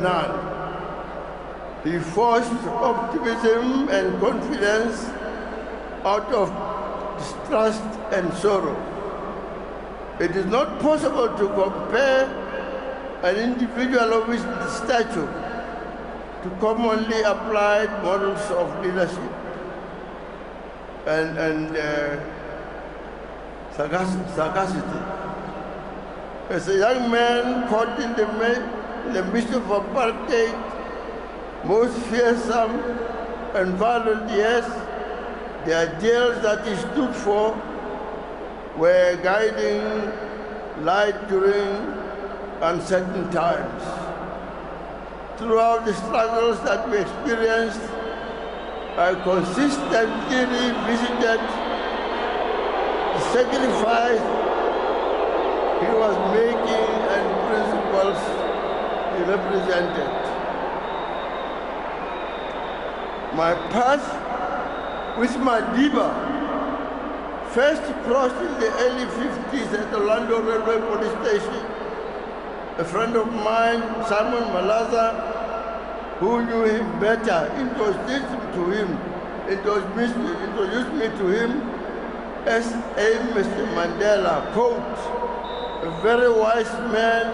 none. He forced optimism and confidence out of distrust and sorrow. It is not possible to compare an individual of his stature to commonly applied models of leadership and sagacity. As a young man caught in the midst of apartheid, most fearsome and violent years, the ideals that he stood for were guiding light during uncertain times. Throughout the struggles that we experienced, I consistently revisited the sacrifice he was making and principles he represented. My path with Madiba first crossed in the early 50s at the London Railway Police Station. A friend of mine, Simon Malaza, who knew him better, introduced me to him as a Mr. Mandela, quote, a very wise man